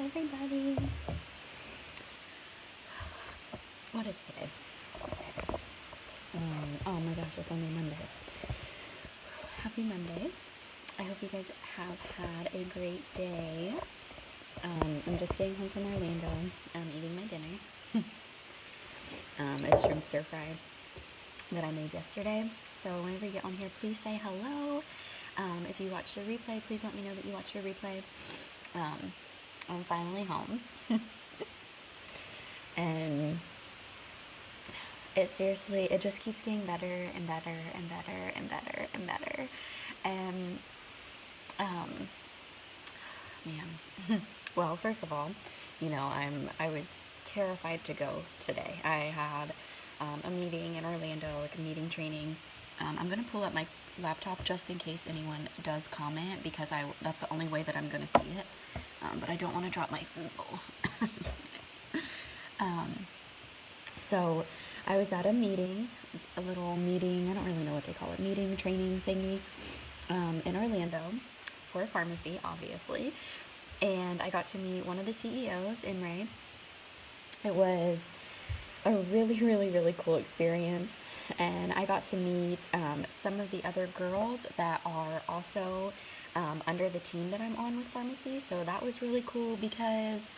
everybody. What is today? Oh my gosh, it's only Monday. Happy Monday. I hope you guys have had a great day. I'm just getting home from Orlando. I'm eating my dinner. It's shrimp stir fry that I made yesterday. So whenever you get on here, please say hello. If you watched the replay, please let me know that you watched your replay. I'm finally home. And it just keeps getting better and better and better and better and better. And, man. Well, first of all, I was terrified to go today. I had a meeting in Orlando, like a meeting training. I'm going to pull up my laptop just in case anyone does comment, because that's the only way that I'm going to see it. But I don't want to drop my food bowl. So I was at a meeting, a little meeting, I don't really know what they call it, meeting, training thingy, in Orlando for Farmasi, obviously. And I got to meet one of the CEOs, Imre. It was a really, really, really cool experience. And I got to meet some of the other girls that are also under the team that I'm on with Farmasi. So that was really cool because,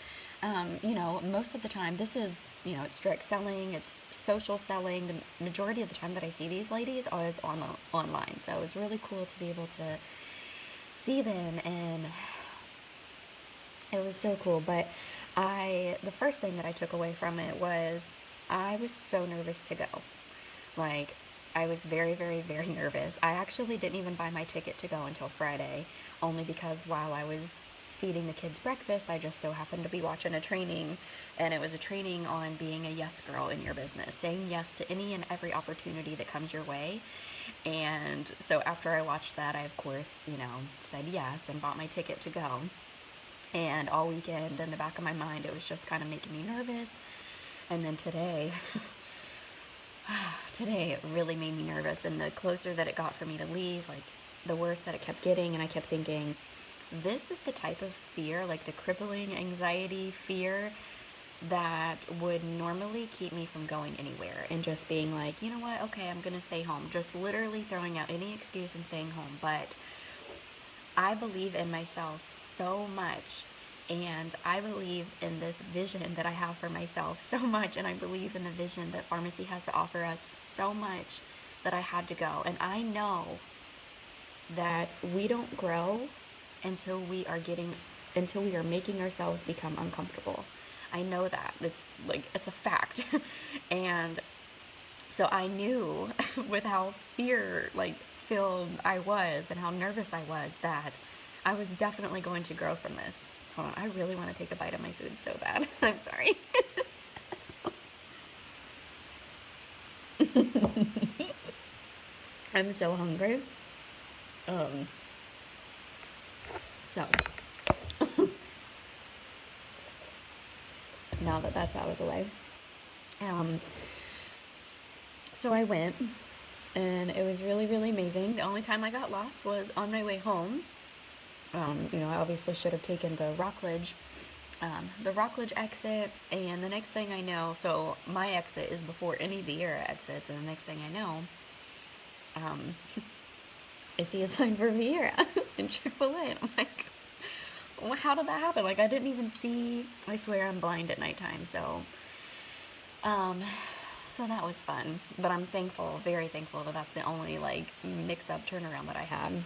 most of the time this is, it's direct selling, it's social selling. The majority of the time that I see these ladies is online. So it was really cool to be able to see them, and it was so cool. But the first thing that I took away from it was I was so nervous to go. Like, I was very, very, very nervous. I actually didn't even buy my ticket to go until Friday, only because while I was feeding the kids breakfast, I just so happened to be watching a training, and it was a training on being a yes girl in your business, saying yes to any and every opportunity that comes your way. And so after I watched that, I, of course, said yes and bought my ticket to go. And all weekend, in the back of my mind, it was just kind of making me nervous. And then today it really made me nervous. And the closer that it got for me to leave, like, the worse that it kept getting. And I kept thinking, this is the type of fear, like the crippling anxiety fear, that would normally keep me from going anywhere and just being like, you know what, okay, I'm gonna stay home, just literally throwing out any excuse and staying home. But I believe in myself so much, and I believe in this vision that I have for myself so much, and I believe in the vision that Farmasi has to offer us so much, that I had to go. And I know that we don't grow until we are making ourselves become uncomfortable. I know that. It's a fact. And so I knew with how filled I was and how nervous I was, that I was definitely going to grow from this. Hold on, I really want to take a bite of my food so bad. I'm sorry. I'm so hungry. So now that that's out of the way, so I went, and it was really, really amazing. The only time I got lost was on my way home. I obviously should have taken the Rockledge exit, and the next thing I know, so my exit is before any of the Vieira exits, and the next thing I know, I see a sign for Vieira in AAA, and I'm like, well, how did that happen? Like, I didn't even see. I swear I'm blind at nighttime, so that was fun. But I'm thankful, very thankful, that that's the only, mix-up turnaround that I had.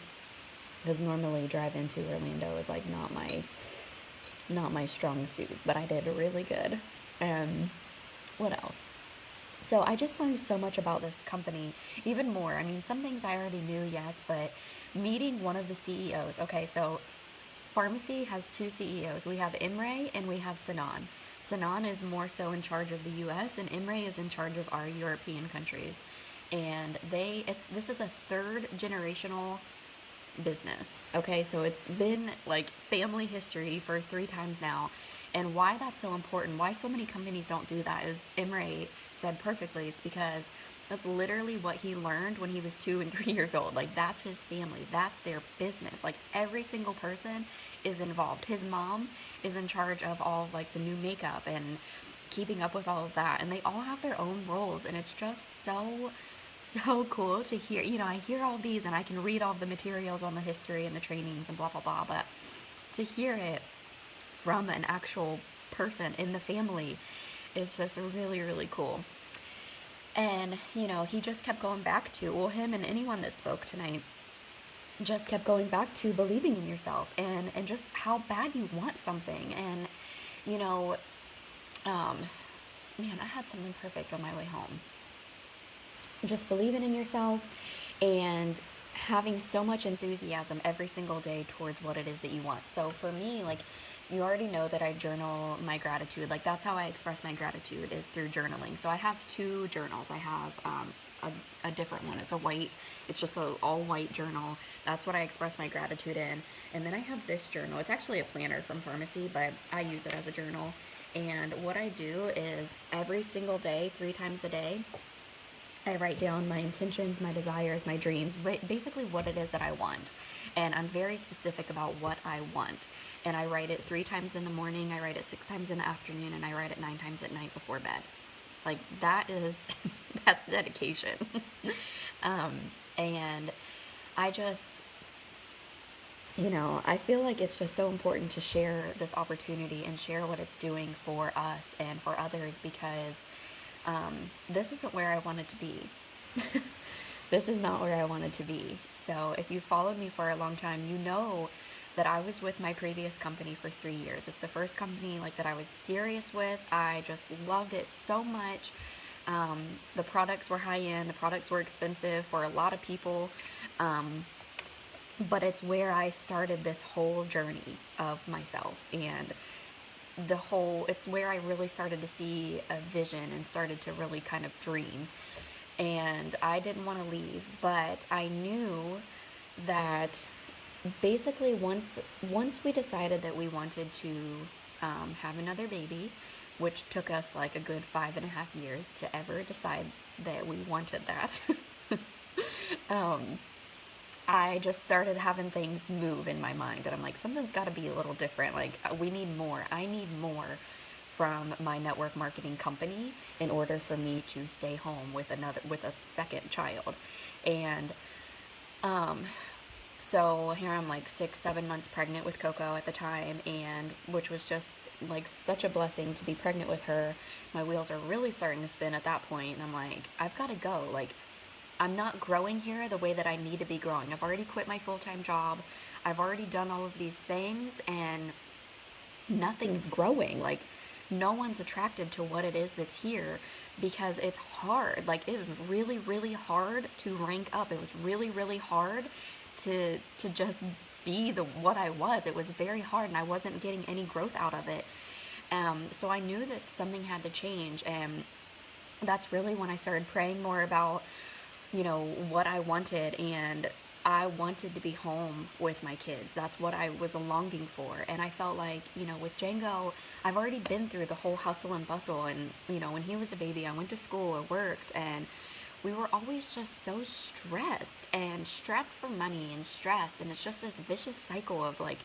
Because normally drive into Orlando is, not my strong suit. But I did really good. And what else? So I just learned so much about this company, even more. I mean, some things I already knew, yes, but meeting one of the CEOs. Okay, so Farmasi has two CEOs. We have Imre and we have Sinan. Sinan is more so in charge of the US, and Imre is in charge of our European countries. And this is a third generational business. Okay, so it's been family history for 3 times now. And why that's so important, why so many companies don't do that, is Imre said perfectly, it's because That's literally what he learned when he was 2 and 3 years old. Like, that's his family. That's their business. Like, every single person is involved. His mom is in charge of all of, like, the new makeup and keeping up with all of that. And they all have their own roles. And it's just so cool to hear. You know, I hear all these and I can read all the materials on the history and the trainings and blah, blah, blah. But to hear it from an actual person in the family is just really, really cool. And, you know, he just kept going back to, well, him and anyone that spoke tonight just kept going back to believing in yourself and just how bad you want something. And, you know, man, I had something perfect on my way home. Just believing in yourself and having so much enthusiasm every single day towards what it is that you want. So for me, like, you already know that I journal my gratitude. Like, that's how I express my gratitude, is through journaling. So I have two journals. I have a different one. It's just an all white journal. That's what I express my gratitude in. And then I have this journal. It's actually a planner from Farmasi, but I use it as a journal. And what I do is every single day, 3 times a day, I write down my intentions, my desires, my dreams, basically what it is that I want. And I'm very specific about what I want. And I write it 3 times in the morning, I write it 6 times in the afternoon, and I write it 9 times at night before bed. Like, that is, that's dedication. And I just, you know, I feel like it's just so important to share this opportunity and share what it's doing for us and for others, because this isn't where I wanted to be. This is not where I wanted to be. So if you followed me for a long time, you know that I was with my previous company for 3 years. It's the first company like that I was serious with. I just loved it so much. The products were high end. The products were expensive for a lot of people. But it's where I started this whole journey of myself, and it's where I really started to see a vision and started to really kind of dream. And I didn't want to leave, but I knew that basically once we decided that we wanted to have another baby, which took us like a good 5.5 years to ever decide that we wanted that, I just started having things move in my mind, and I'm like, something's got to be a little different. Like, we need more. I need more from my network marketing company in order for me to stay home with a second child. And so here I'm like 6-7 months pregnant with Coco at the time, and which was just like such a blessing to be pregnant with her. My wheels are really starting to spin at that point, and I'm like, I've got to go. Like, I'm not growing here the way that I need to be growing. I've already quit my full-time job. I've already done all of these things, and nothing's growing. Like, no one's attracted to what it is that's here, because it's hard. Like, it was really, really hard to rank up. It was really, really hard to just be what I was. It was very hard, and I wasn't getting any growth out of it. So I knew that something had to change, and that's really when I started praying more about, you know, what I wanted. And I wanted to be home with my kids. That's what I was longing for. And I felt like, you know, with Django, I've already been through the whole hustle and bustle. And, you know, when he was a baby, I went to school, I worked, and we were always just so stressed and strapped for money and stressed. And it's just this vicious cycle of like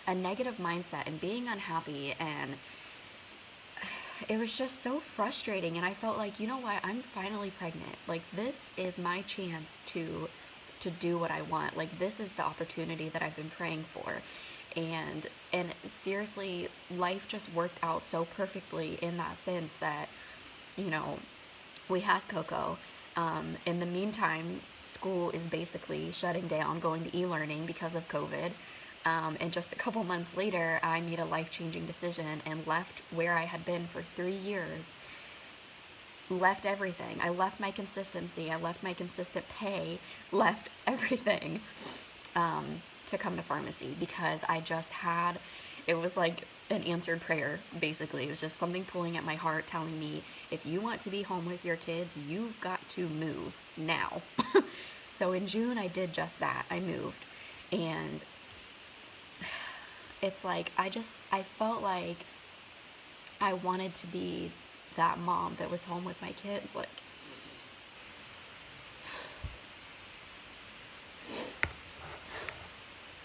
a negative mindset and being unhappy. And it was just so frustrating. And I felt like, you know what, I'm finally pregnant. Like, this is my chance to do what I want. Like, this is the opportunity that I've been praying for. And seriously, life just worked out so perfectly in that sense that, you know, we had Coco. In the meantime, school is basically shutting down, going to e-learning because of COVID. And just a couple months later, I made a life-changing decision and left where I had been for 3 years. Left everything. I left my consistency. I left my consistent pay. Left everything to come to Farmasi, because I just had, it was like an answered prayer, basically. It was just something pulling at my heart, telling me, if you want to be home with your kids, you've got to move now. So in June, I did just that. I moved. And it's like, I felt like I wanted to be that mom that was home with my kids. Like,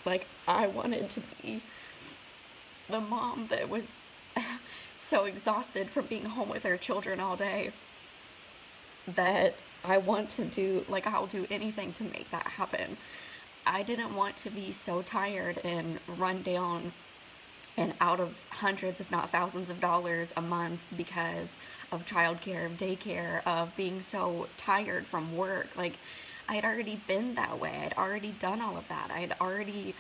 Like, I wanted to be the mom that was so exhausted from being home with her children all day that I want to do, like, I'll do anything to make that happen. I didn't want to be so tired and run down and out of hundreds, if not thousands of dollars a month because of childcare, of daycare, of being so tired from work. Like, I had already been that way. I'd already done all of that. I'd already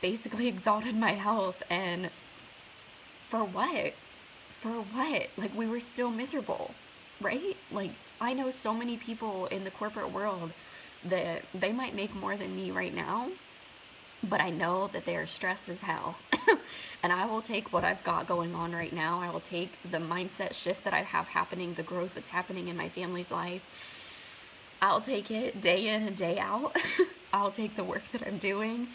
basically exalted my health, and for what? For what? Like, we were still miserable, right? Like, I know so many people in the corporate world that they might make more than me right now, but I know that they are stressed as hell. And I will take what I've got going on right now. I will take the mindset shift that I have happening, the growth that's happening in my family's life. I'll take it day in and day out. I'll take the work that I'm doing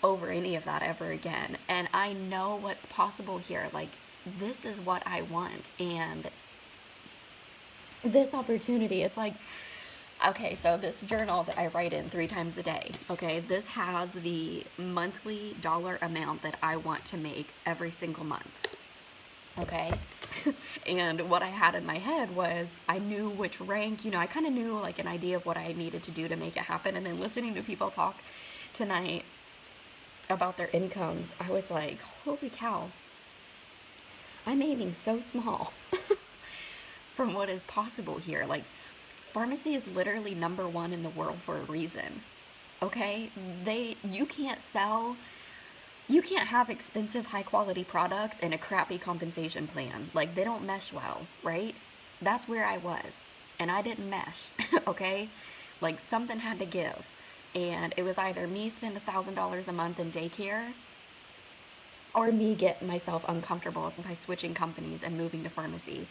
over any of that ever again. And I know what's possible here. Like, this is what I want. And this opportunity, it's like, okay, so this journal that I write in 3 times a day, okay, this has the monthly dollar amount that I want to make every single month, okay? And what I had in my head was, I knew which rank, I kind of knew like an idea of what I needed to do to make it happen. And then listening to people talk tonight about their incomes, I was like, holy cow, I'm aiming so small from what is possible here. Like, Farmasi is literally #1 in the world for a reason, okay? You can't have expensive, high-quality products and a crappy compensation plan. Like, they don't mesh well, right? That's where I was, and I didn't mesh, okay? Like, something had to give, and it was either me spend $1,000 a month in daycare, or me get myself uncomfortable by switching companies and moving to Farmasi.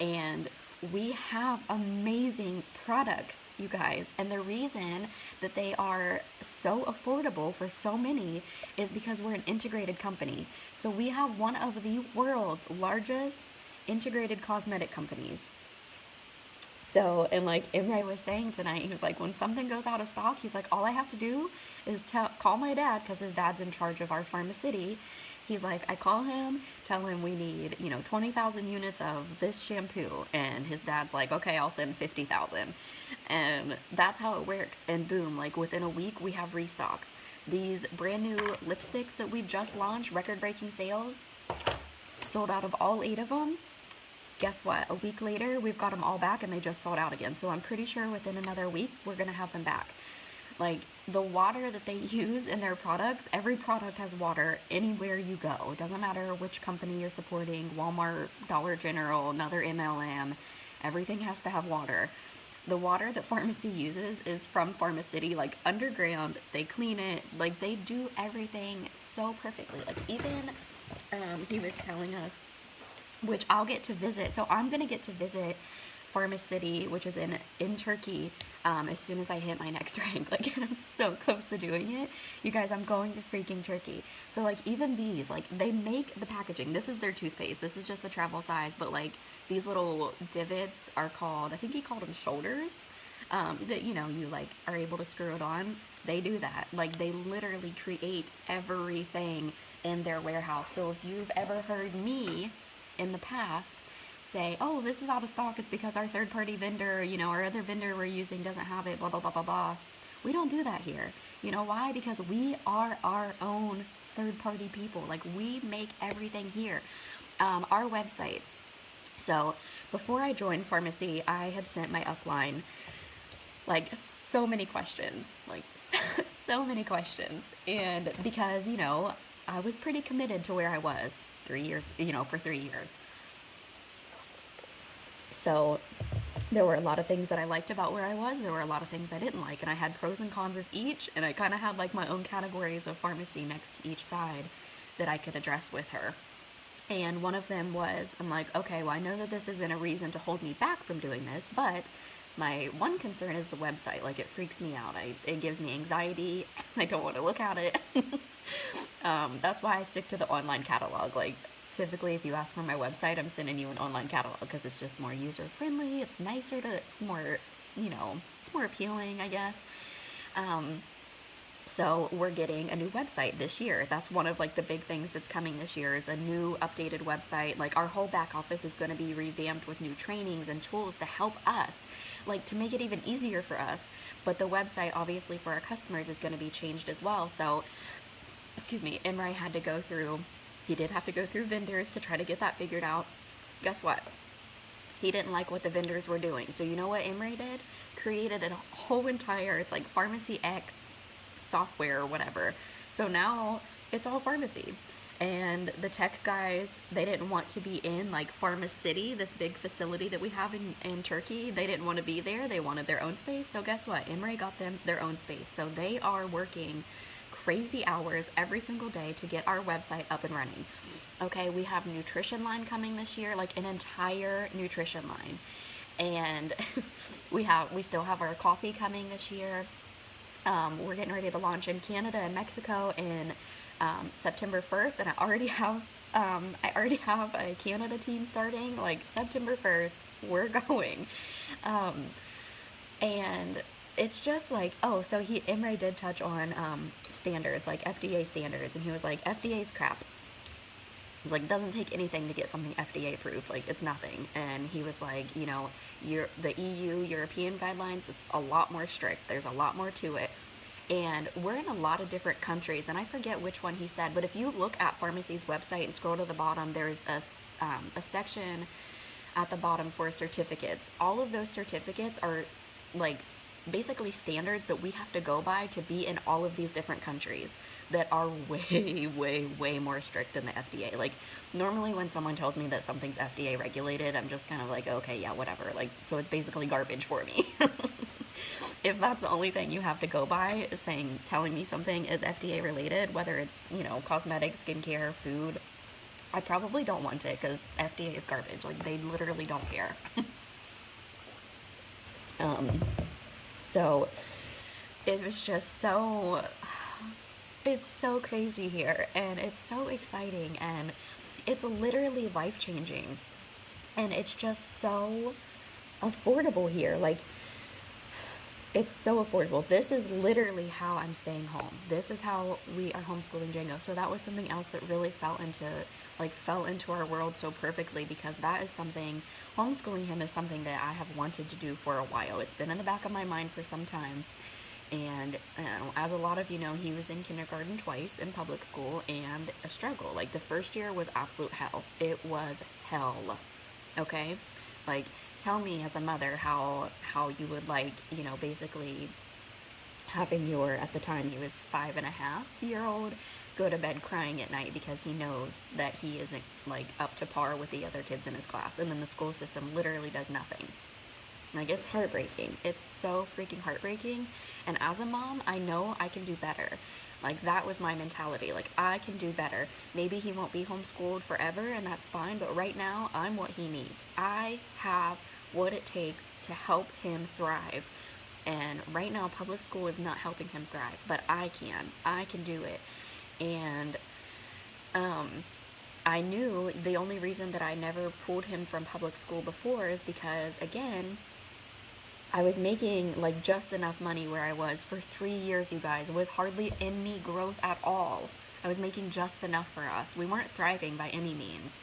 And we have amazing products, you guys, and the reason that they are so affordable for so many is because we're an integrated company. So we have one of the world's largest integrated cosmetic companies. So, and like Imre was saying tonight, he was like, when something goes out of stock, he's like, all I have to do is call my dad, because his dad's in charge of our Farmacity. He's like, I call him, tell him we need, 20,000 units of this shampoo. And his dad's like, okay, I'll send 50,000. And that's how it works. And boom, like within a week, we have restocks. These brand new lipsticks that we've just launched, record-breaking sales, sold out of all 8 of them. Guess what? A week later, we've got them all back and they just sold out again. So I'm pretty sure within another week, we're going to have them back. Like, the water that they use in their products, every product has water anywhere you go. It doesn't matter which company you're supporting, Walmart, Dollar General, another MLM, everything has to have water. The water that Farmasi uses is from Farmacity, like underground. They clean it, like they do everything so perfectly. Like even, he was telling us, which I'll get to visit. So I'm going to get to visit Farmacity, which is in Turkey, as soon as I hit my next rank. Like, I'm so close to doing it. You guys, I'm going to freaking Turkey. So, like, even these, like, they make the packaging. This is their toothpaste. This is just the travel size, but, like, these little divots are called, I think he called them shoulders, that, you like, are able to screw it on. They do that. Like, they literally create everything in their warehouse. So, if you've ever heard me in the past say, oh, this is out of stock, it's because our third-party vendor, our other vendor we're using doesn't have it, blah, blah, blah, blah, blah. We don't do that here. You know why? Because we are our own third-party people. Like, we make everything here. Our website. So, before I joined Farmasi, I had sent my upline, like, so many questions. Like, so many questions. And because, I was pretty committed to where I was 3 years, for 3 years. So there were a lot of things that I liked about where I was. There were a lot of things I didn't like. And I had pros and cons of each. And I kind of had like my own categories of Farmasi next to each side that I could address with her. And one of them was, I'm like, okay, well, I know that this isn't a reason to hold me back from doing this. But my one concern is the website. Like, it freaks me out. It gives me anxiety. I don't want to look at it. That's why I stick to the online catalog. Like, typically, if you ask for my website, I'm sending you an online catalog because it's just more user-friendly. It's nicer it's more, it's more appealing, I guess. So we're getting a new website this year. That's one of like the big things that's coming this year, is a new updated website. Like our whole back office is going to be revamped with new trainings and tools to help us, like to make it even easier for us. But the website obviously for our customers is going to be changed as well. So, excuse me, Imre had to go through, he did have to go through vendors to try to get that figured out. Guess what? He didn't like what the vendors were doing. So you know what Imre did? Created a whole entire, it's like Farmasi X software or whatever. So now it's all Farmasi. And the tech guys, they didn't want to be in like Farmacity, this big facility that we have in Turkey. They didn't want to be there. They wanted their own space. So guess what? Imre got them their own space. So they are working crazy hours every single day to get our website up and running. Okay, we have nutrition line coming this year, like an entire nutrition line. And we still have our coffee coming this year. We're getting ready to launch in Canada and Mexico in September 1st, and I already have a Canada team starting like September 1st. We're going, and it's just like, oh, so Imre did touch on standards, like FDA standards, and he was like, FDA's crap. It's like, it doesn't take anything to get something FDA approved. Like, it's nothing. And he was like, you know, the EU, European guidelines, it's a lot more strict. There's a lot more to it. And we're in a lot of different countries. And I forget which one he said, but if you look at Farmasi's website and scroll to the bottom, there's a section at the bottom for certificates. All of those certificates are like basically standards that we have to go by to be in all of these different countries that are way, way, way more strict than the FDA. Like, normally when someone tells me that something's FDA regulated, I'm just kind of like, okay, yeah, whatever. Like, so it's basically garbage for me. If that's the only thing you have to go by, is telling me something is FDA related, whether it's, you know, cosmetics, skincare, food, I probably don't want it, because FDA is garbage. Like, they literally don't care. So it was just it's so crazy here, and it's so exciting, and it's literally life-changing, and it's just so affordable here. Like, it's so affordable. This is literally how I'm staying home. This is how we are homeschooling Django. So that was something else that really fell into our world so perfectly, because that is something, homeschooling him is something that I have wanted to do for a while. It's been in the back of my mind for some time. And as a lot of you know, he was in kindergarten twice in public school, and a struggle. Like, the first year was absolute hell. It was hell. Okay? Like, tell me as a mother how you would, like, you know, basically having at the time he was 5.5-year-old go to bed crying at night because he knows that he isn't, like, up to par with the other kids in his class, and then the school system literally does nothing. Like, it's heartbreaking. It's so freaking heartbreaking. And as a mom, I know I can do better. Like, that was my mentality. Like, I can do better. Maybe he won't be homeschooled forever, and that's fine, but right now, I'm what he needs. I have what it takes to help him thrive. And right now, public school is not helping him thrive, but I can. I can do it. And I knew the only reason that I never pulled him from public school before is because, again, I was making like just enough money where I was for 3 years, you guys, with hardly any growth at all. I was making just enough for us. We weren't thriving by any means.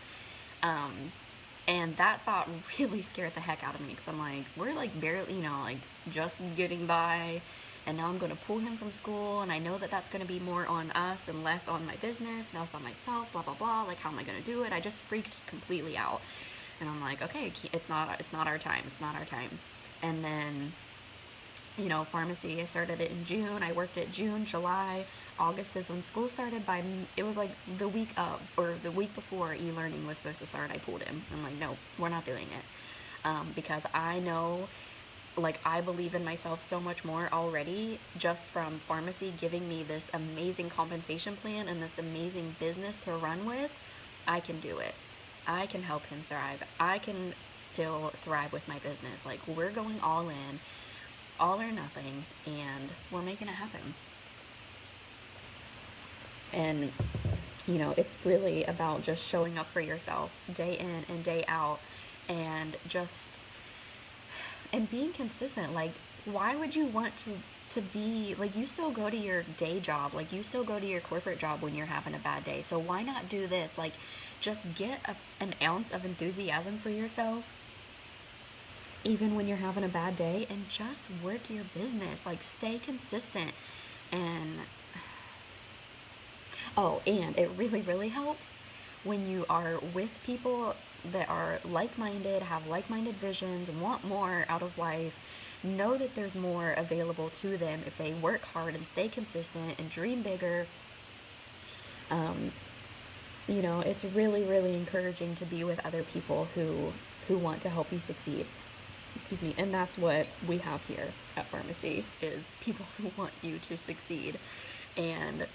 And that thought really scared the heck out of me, because I'm like, we're like barely, you know, like just getting by, and now I'm going to pull him from school, and I know that that's going to be more on us and less on my business, less on myself, blah, blah, blah. Like, how am I going to do it? I just freaked completely out. And I'm like, okay, it's not our time. It's not our time. And then, you know, Farmasi, I started it in June. I worked it June, July, August is when school started. It was like the week of, or the week before e-learning was supposed to start, I pulled him. I'm like, no, we're not doing it. Because I know, like, I believe in myself so much more already, just from Farmasi giving me this amazing compensation plan and this amazing business to run with. I can do it. I can help him thrive. I can still thrive with my business. Like, we're going all in, all or nothing, and we're making it happen. And, you know, it's really about just showing up for yourself day in and day out, and being consistent. Like, why would you want to be like, you still go to your day job, like you still go to your corporate job when you're having a bad day. So why not do this? Like, just get an ounce of enthusiasm for yourself even when you're having a bad day, and just work your business. Like, stay consistent. And oh, and it really, really helps when you are with people that are like-minded, have like-minded visions, want more out of life, know that there's more available to them if they work hard and stay consistent and dream bigger. It's really, really encouraging to be with other people who want to help you succeed. Excuse me. And that's what we have here at Farmasi, is people who want you to succeed. And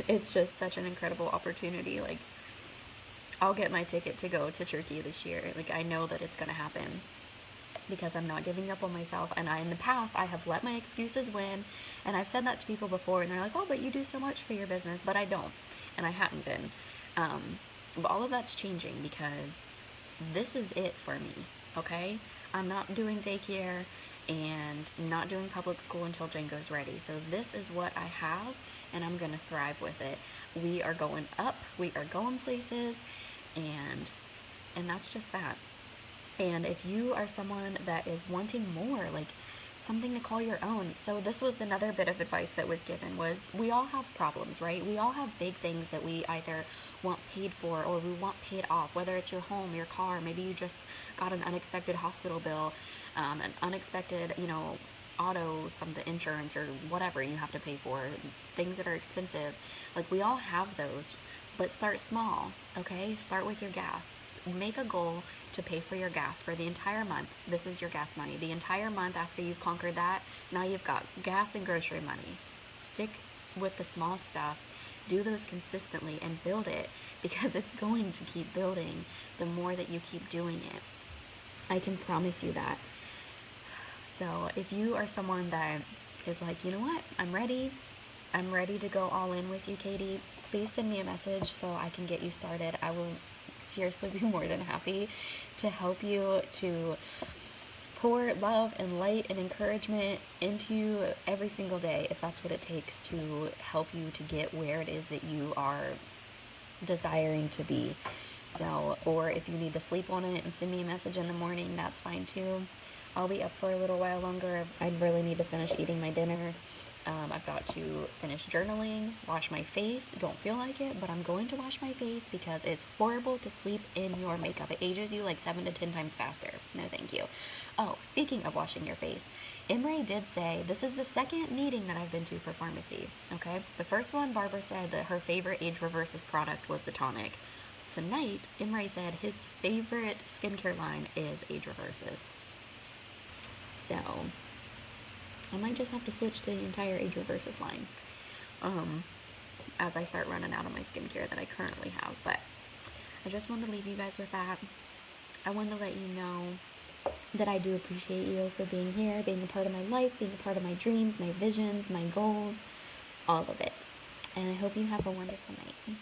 it's just such an incredible opportunity. Like, I'll get my ticket to go to Turkey this year. Like, I know that it's going to happen because I'm not giving up on myself. And in the past, I have let my excuses win. And I've said that to people before, and they're like, oh, but you do so much for your business. But I don't. And I hadn't been. But all of that's changing because this is it for me, okay? I'm not doing daycare and not doing public school until Django's ready. So this is what I have, and I'm going to thrive with it. We are going up. We are going places, and that's just that. And if you are someone that is wanting more, like something to call your own. So this was another bit of advice that was given, was we all have problems, right? We all have big things that we either want paid for or we want paid off, whether it's your home, your car, maybe you just got an unexpected hospital bill, an unexpected, auto, something, insurance or whatever you have to pay for, it's things that are expensive. Like, we all have those. But start small, okay? Start with your gas. Make a goal to pay for your gas for the entire month. This is your gas money. The entire month after you've conquered that, now you've got gas and grocery money. Stick with the small stuff. Do those consistently and build it, because it's going to keep building the more that you keep doing it. I can promise you that. So if you are someone that is like, you know what, I'm ready to go all in with you, Katie, please send me a message so I can get you started. I will seriously be more than happy to help you, to pour love and light and encouragement into you every single day, if that's what it takes to help you to get where it is that you are desiring to be. So, or if you need to sleep on it and send me a message in the morning, that's fine too. I'll be up for a little while longer. I really need to finish eating my dinner. I've got to finish journaling, wash my face. Don't feel like it, but I'm going to wash my face because it's horrible to sleep in your makeup. It ages you like 7 to 10 times faster. No, thank you. Oh, speaking of washing your face, Imre did say, this is the second meeting that I've been to for Farmasi, okay? The first one, Barbara said that her favorite Age Reverses product was the tonic. Tonight, Imre said his favorite skincare line is Age Reverses. So I might just have to switch to the entire Age Reverses line as I start running out of my skincare that I currently have. But I just wanted to leave you guys with that. I wanted to let you know that I do appreciate you for being here, being a part of my life, being a part of my dreams, my visions, my goals, all of it. And I hope you have a wonderful night.